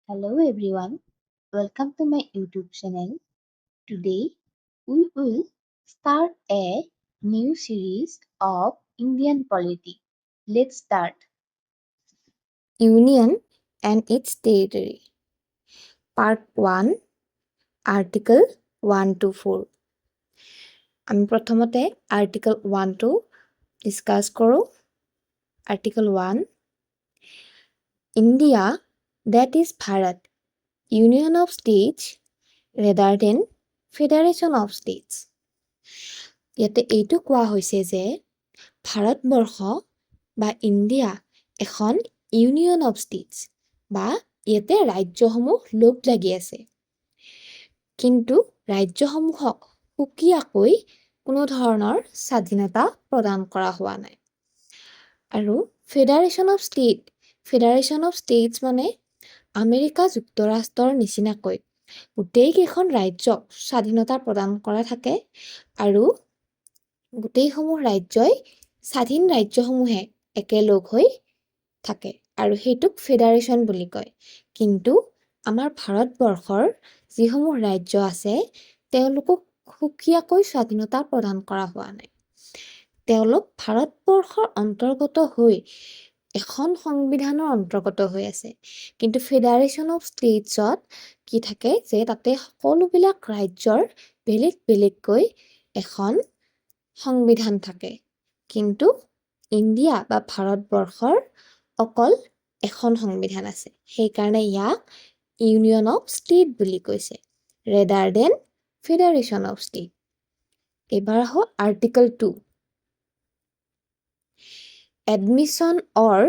Hello everyone, welcome to my YouTube channel. Today we will start a new series of Indian polity. Let's start. Union and its territory. Part 1, Article 1 to 4. আমি প্ৰথমতে Article 1 টো discuss কৰোঁ। Article 1, India, that is Bharat, Union of States rather than Federation of States. ইয়াতে এইটো কোৱা হৈছে যে ভাৰতবৰ্ষ বা ইণ্ডিয়া এখন ইউনিয়ন অফ ষ্টেটছ বা ইয়াতে ৰাজ্যসমূহ লগ লাগি আছে। কিন্তু ৰাজ্যসমূহক সুকীয়াকৈ কোনো ধৰণৰ স্বাধীনতা প্ৰদান কৰা হোৱা নাই। আৰু ফেডাৰেশ্যন অফ ষ্টেটছ মানে আমেৰিকা যুক্তৰাষ্ট্ৰৰ নিচিনাকৈ গোটেইকেইখন ৰাজ্যক স্বাধীনতা প্ৰদান কৰা থাকে আৰু গোটেইসমূহ ৰাজ্যই স্বাধীন ৰাজ্যসমূহে একেলগ হৈ থাকে আৰু সেইটোক ফেডাৰেশ্যন বুলি কয়। কিন্তু আমাৰ ভাৰতবৰ্ষৰ যিসমূহ ৰাজ্য আছে তেওঁলোকক সুকীয়াকৈ স্বাধীনতা প্ৰদান কৰা হোৱা নাই। তেওঁলোক ভাৰতবৰ্ষৰ অন্তৰ্গত হৈ এখন সংবিধানৰ অন্তৰ্গত হৈ আছে। কিন্তু ফেডাৰেশ্যন অফ ষ্টেটছত কি থাকে যে তাতে সকলোবিলাক ৰাজ্যৰ বেলেগ বেলেগকৈ এখন সংবিধান থাকে। কিন্তু ইণ্ডিয়া বা ভাৰতবৰ্ষৰ অকল এখন সংবিধান আছে। সেইকাৰণে ইয়াক ইউনিয়ন অফ ষ্টেট বুলি কৈছে rather than Federation of State. এবাৰ আহো Article 2. Admission or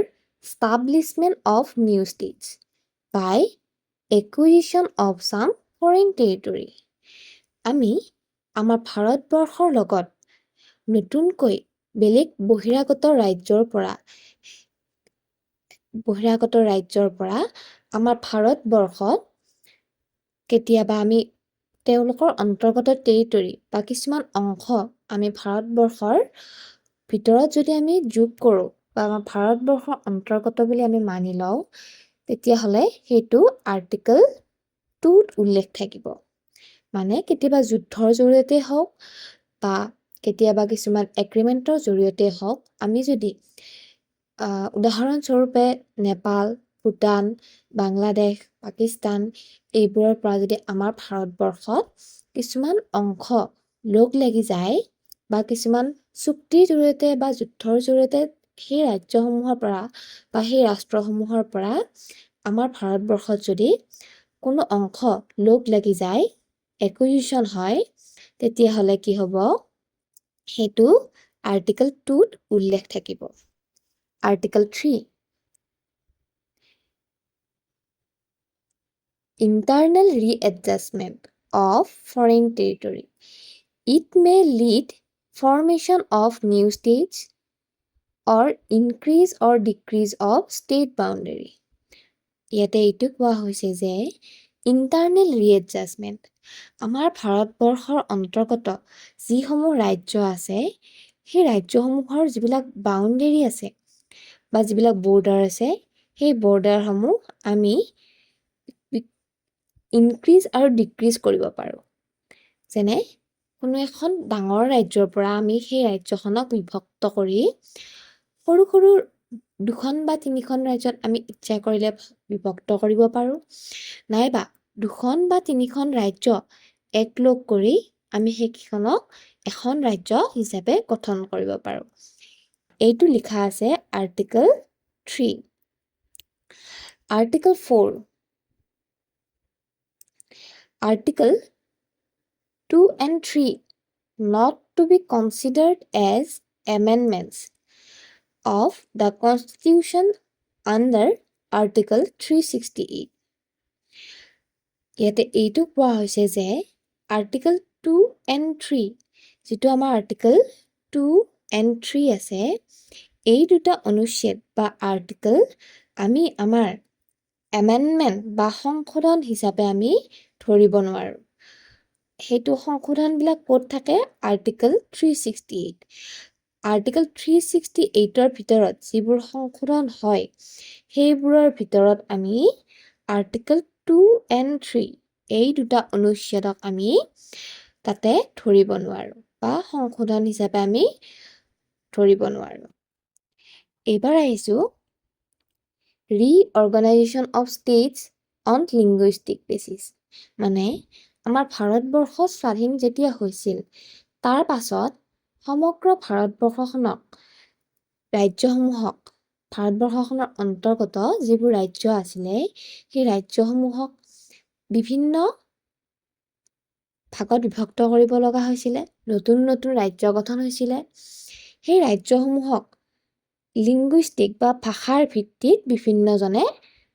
establishment of new states by acquisition of some foreign territory. আমি আমাৰ ভাৰতবৰ্ষৰ লগত নতুনকৈ বেলেগ বহিৰাগত ৰাজ্যৰ পৰা আমাৰ ভাৰতবৰ্ষত কেতিয়াবা আমি তেওঁলোকৰ অন্তৰ্গত টেৰিটৰী বা কিছুমান অংশ আমি ভাৰতবৰ্ষৰ ভিতৰত যদি আমি যোগ কৰোঁ বা আমাৰ ভাৰতবৰ্ষৰ অন্তৰ্গত বুলি আমি মানি লওঁ তেতিয়াহ'লে সেইটো আৰ্টিকল 2ত উল্লেখ থাকিব। মানে কেতিয়াবা যুদ্ধৰ জৰিয়তে হওক বা কেতিয়াবা কিছুমান এগ্ৰিমেণ্টৰ জৰিয়তে হওক আমি যদি উদাহৰণস্বৰূপে নেপাল, ভূটান, বাংলাদেশ, পাকিস্তান এইবোৰৰ পৰা যদি আমাৰ ভাৰতবৰ্ষত কিছুমান অংশ লগ লাগি যায় বা কিছুমান চুক্তিৰ জৰিয়তে বা যুদ্ধৰ জৰিয়তে সেই ৰাজ্যসমূহৰ পৰা বা সেই ৰাষ্ট্ৰসমূহৰ পৰা আমাৰ ভাৰতবৰ্ষত যদি কোনো অংশ লগ লাগি যায়, একুইজিশ্যন হয়, তেতিয়াহ'লে কি হ'ব? সেইটো আৰ্টিকল 2ত উল্লেখ থাকিব। Article 3. Internal readjustment of foreign territory. It may lead formation of new states or increase or decrease of state boundary. ইয়াতে এইটো কোৱা হৈছে যে ইণ্টাৰনেল ৰিএডজাষ্টমেণ্ট আমাৰ ভাৰতবৰ্ষৰ অন্তৰ্গত যিসমূহ ৰাজ্য আছে সেই ৰাজ্যসমূহৰ যিবিলাক বাউণ্ডেৰী আছে বা যিবিলাক বৰ্ডাৰ আছে সেই বৰ্ডাৰসমূহ আমি ইনক্ৰিজ আৰু ডিক্ৰিজ কৰিব পাৰোঁ। যেনে কোনো এখন ডাঙৰ ৰাজ্যৰ পৰা আমি সেই ৰাজ্যখনক বিভক্ত কৰি সৰু সৰু 2খন বা 3খন ৰাজ্যত আমি ইচ্ছা কৰিলে বিভক্ত কৰিব পাৰোঁ, নাইবা 2খন বা 3খন ৰাজ্য একলগ কৰি আমি সেইকেইখনক এখন ৰাজ্য হিচাপে গঠন কৰিব পাৰোঁ। এইটো লিখা আছে article 3. Article 4. Article 2 and 3 not to be considered as amendments of the Constitution under Article 368. ইয়াতে এইটো কোৱা হৈছে যে Article 2 and 3 যিটো আমাৰ Article 2 and 3 আছে এই দুটা অনুচ্ছেদ বা আৰ্টিকল আমি আমাৰ এমেণ্ডমেণ্ট বা সংশোধন হিচাপে আমি ধৰিব নোৱাৰোঁ। সেইটো সংশোধনবিলাক ক'ত থাকে? আৰ্টিকল 368. আৰ্টিকল 368ৰ ভিতৰত যিবোৰ সংশোধন হয় সেইবোৰৰ ভিতৰত আমি আৰ্টিকল 2 and 3 এই দুটা অনুচ্ছেদক আমি তাতে ধৰিব নোৱাৰোঁ বা সংশোধন হিচাপে আমি ধৰিব নোৱাৰোঁ। এইবাৰ আহিছোঁ reorganisation of states on linguistic basis. মানে আমাৰ ভাৰতবৰ্ষ স্বাধীন যেতিয়া হৈছিল তাৰ পাছত সমগ্ৰ ভাৰতবৰ্ষখনক ৰাজ্যসমূহক ভাৰতবৰ্ষখনৰ অন্তৰ্গত যিবোৰ ৰাজ্য আছিলে সেই ৰাজ্যসমূহক বিভিন্ন ভাগত বিভক্ত কৰিব লগা হৈছিলে, নতুন নতুন ৰাজ্য গঠন হৈছিলে। সেই ৰাজ্যসমূহক লিংগুইষ্টিক বা ভাষাৰ ভিত্তিত বিভিন্নজনে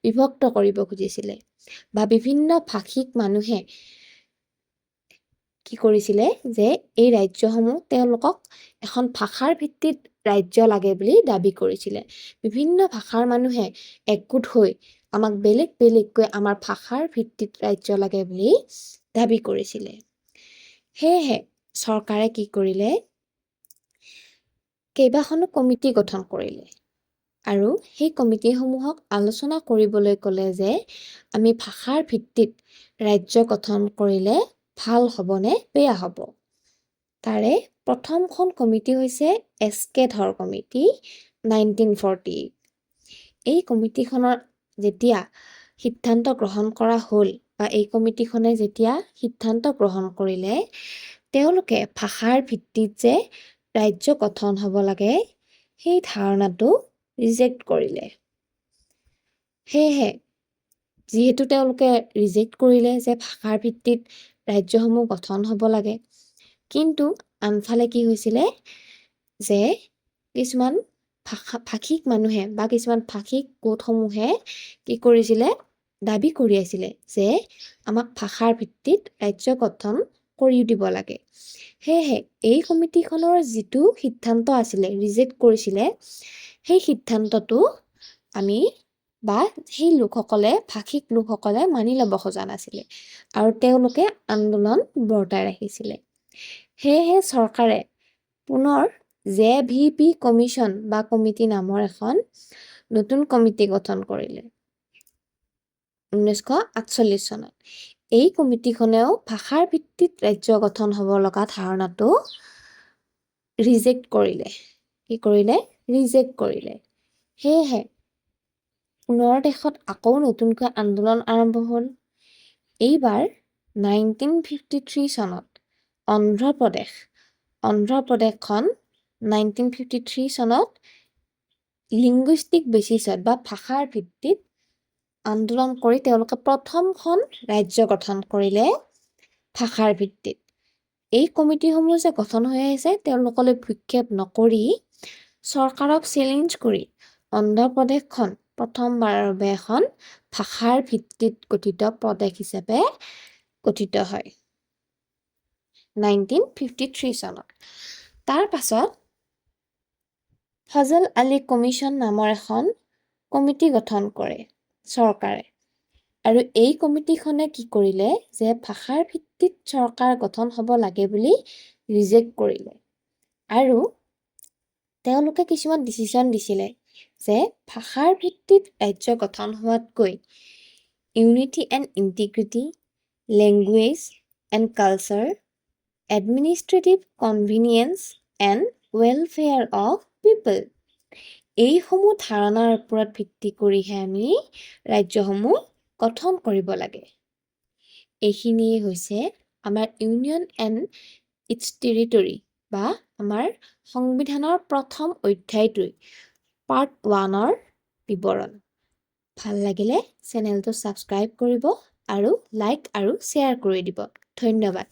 বিভক্ত কৰিব খুজিছিলে বা বিভিন্ন ভাষিক মানুহে কি কৰিছিলে যে এই ৰাজ্যসমূহ তেওঁলোকক এখন ভাষাৰ ভিত্তিত ৰাজ্য লাগে বুলি দাবী কৰিছিলে। বিভিন্ন ভাষাৰ মানুহে একগোট হৈ আমাক বেলেগ বেলেগকৈ আমাৰ ভাষাৰ ভিত্তিত ৰাজ্য লাগে বুলি দাবী কৰিছিলে। সেয়েহে চৰকাৰে কি কৰিলে, কেইবাখনো কমিটি গঠন কৰিলে আৰু সেই কমিটিসমূহক আলোচনা কৰিবলৈ ক'লে যে আমি ভাষাৰ ভিত্তিত ৰাজ্য গঠন কৰিলে ভাল হ'বনে বেয়া হ'ব। তাৰে প্ৰথমখন কমিটি হৈছে এছ.কে. ধৰ কমিটি 1948। এই কমিটিখনৰ যেতিয়া সিদ্ধান্ত গ্ৰহণ কৰা হ'ল বা এই কমিটিখনে যেতিয়া সিদ্ধান্ত গ্ৰহণ কৰিলে, তেওঁলোকে ভাষাৰ ভিত্তিত যে ৰাজ্য গঠন হ'ব লাগে সেই ধাৰণাটো ৰিজেক্ট কৰিলে। সেয়েহে যিহেতু তেওঁলোকে ৰিজেক্ট কৰিলে যে ভাষাৰ ভিত্তিত ৰাজ্যসমূহ গঠন হ'ব লাগে, কিন্তু আনফালে কি হৈছিলে যে কিছুমান ভাষিক মানুহে বা কিছুমান ভাষিক গোটসমূহে কি কৰিছিলে, দাবী কৰি আছিলে যে আমাক ভাষাৰ ভিত্তিত ৰাজ্য গঠন কৰি দিব লাগে। সেয়েহে এই কমিটিখনৰ যিটো সিদ্ধান্ত আছিলে ৰিজেক্ট কৰিছিলে, সেই সিদ্ধান্তটো আমি বা সেই লোকসকলে ভাষিক লোকসকলে মানি ল'ব খোজা নাছিলে আৰু তেওঁলোকে আন্দোলন বৰ্তাই ৰাখিছিলে। সেয়েহে চৰকাৰে পুনৰ JVP কমিশ্যন বা কমিটি নামৰ এখন নতুন কমিটি গঠন কৰিলে 1948 চনত। এই কমিটিখনেও ভাষাৰ ভিত্তিত ৰাজ্য গঠন হ'ব লগা ধাৰণাটো ৰিজেক্ট কৰিলে। কি কৰিলে? ৰিজেক্ট কৰিলে। সেয়েহে পুনৰ দেশত আকৌ নতুনকৈ আন্দোলন আৰম্ভ হ'ল। এইবাৰ 1953 চনত অন্ধ্ৰপ্ৰদেশখন 1953 চনত লিংগুইষ্টিক বেচিছত বা ভাষাৰ ভিত্তিত আন্দোলন কৰি তেওঁলোকে প্ৰথমখন ৰাজ্য গঠন কৰিলে ভাষাৰ ভিত্তিত। এই কমিটিসমূহ যে গঠন হৈ আহিছে তেওঁলোকলৈ ভ্ৰূক্ষেপ নকৰি চৰকাৰক চেলেঞ্জ কৰি অন্ধ্ৰপ্ৰদেশখন প্ৰথমবাৰৰ বাবে এখন ভাষাৰ ভিত্তিত গঠিত প্ৰদেশ হিচাপে গঠিত হয় 1953 চনত। তাৰ পাছত ফজল আলী কমিশ্যন নামৰ এখন কমিটি গঠন কৰে চৰকাৰে আৰু এই কমিটিখনে কি কৰিলে যে ভাষাৰ ভিত্তিত চৰকাৰ গঠন হ'ব লাগে বুলি ৰিজেক্ট কৰিলে আৰু তেওঁলোকে কিছুমান ডিচিশ্যন দিছিলে যে ভাষাৰ ভিত্তিত ৰাজ্য গঠন হোৱাতকৈ unity and integrity, language and culture, administrative convenience and welfare of people, এইসমূহ ধাৰণাৰ ওপৰত ভিত্তি কৰিহে আমি ৰাজ্যসমূহ গঠন কৰিব লাগে। এইখিনিয়ে হৈছে আমাৰ ইউনিয়ন এণ্ড ইটছ টেৰিটৰী বা আমাৰ সংবিধানৰ প্ৰথম অধ্যায়টোৰ পাৰ্ট 1ৰ বিৱৰণ। ভাল লাগিলে চেনেলটো ছাবস্ক্ৰাইব কৰিব আৰু লাইক আৰু শ্বেয়াৰ কৰি দিব। ধন্যবাদ।